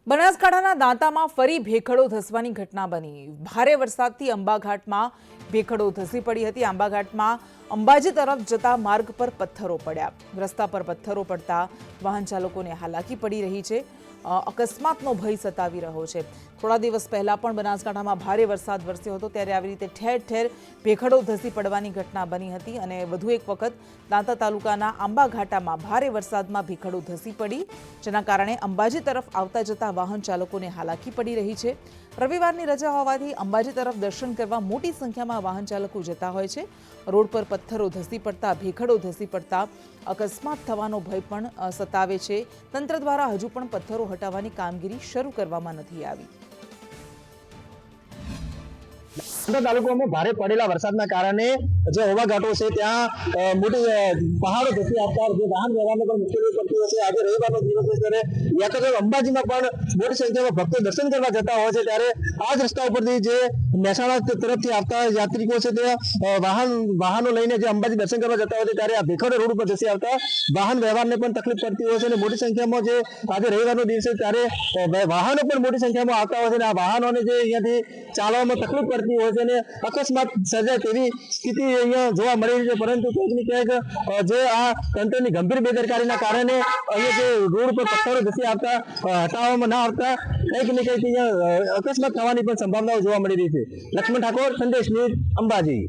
બનાસકાંઠાના દાંતામાં ફરી ભેખડો ધસવાની ઘટના બની। ભારે વરસાદથી અંબાઘાટમાં ભેખડો ધસી પડી હતી। અંબાઘાટમાં અંબાજી તરફ જતા માર્ગ પર પથ્થરો પડ્યા। રસ્તા પર પથ્થરો પડતા વાહન ચાલકોને હાલાકી પડી રહી છે। અકસ્માતનો ભય સતાવી રહ્યો છે। થોડા દિવસ પહેલા પણ બનાસકાંઠામાં ભારે વરસાદ વરસ્યો હતો, ત્યારે આવી રીતે ઠેર ઠેર ભેખડો ધસી પડવાની ઘટના બની હતી અને વધુ એક વખત દાંતા તાલુકાના આંબાઘાટામાં ભારે વરસાદમાં ભેખડો ધસી પડી, જેના કારણે અંબાજી તરફ આવતા જતા વાહન ચાલકોને હાલાકી પડી રહી છે। રવિવારની રજા હોવાથી અંબાજી તરફ દર્શન કરવા મોટી સંખ્યામાં વાહન ચાલકો જતા હોય છે। રોડ પર પથ્થરો ધસી પડતા, ભેખડો ધસી પડતા અકસ્માત થવાનો ભય પણ સતાવે છે। તંત્ર દ્વારા હજુ પણ પથ્થરો હટાવવાની કામગીરી શરૂ કરવામાં નથી આવી। તાલુકામાં ભારે પડેલા વરસાદના કારણે જે ઓવાઘાટો છે ત્યાં મોટી પહાડો ધસી આવતા જે વાહન વ્યવહારને પણ મુશ્કેલી પડતી હોય છે। આજે રવિવારનો દિવસ છે ત્યારે યાત્રાધામ અંબાજીમાં પણ મોટી સંખ્યામાં ભક્તો દર્શન કરવા જતા હોય છે, ત્યારે આ જ રસ્તા ઉપરથી જે મહેસાણા તરફથી આવતા યાત્રિકો છે તે વાહનો લઈને જે અંબાજી દર્શન કરવા જતા હોય છે, ત્યારે આ ભેખડો રોડ ઉપર ધસી આવતા વાહન વ્યવહારને પણ તકલીફ પડતી હોય છે અને મોટી સંખ્યામાં જે આજે રવિવારનો દિવસ છે ત્યારે વાહનો પણ મોટી સંખ્યામાં આવતા હોય છે અને આ વાહનોને જે અહીંયાથી ચાલવામાં તકલીફ પડતી હોય છે અને અકસ્માત સર્જાય તેવી સ્થિતિ અહીંયા જોવા મળી રહી છે। પરંતુ ક્યાંક ને ક્યાંક જે આ તંત્રની ગંભીર બેદરકારીના કારણે અહીંયા જે રોડ પર પથ્થરો ધસી આવતા હટાવવામાં ના આવતા કંઈક ને કંઈક અહીંયા અકસ્માત થવાની પણ સંભાવનાઓ જોવા મળી રહી છે। લક્ષ્મણ ઠાકોર, સંદેશ ન્યૂઝ, અંબાજી।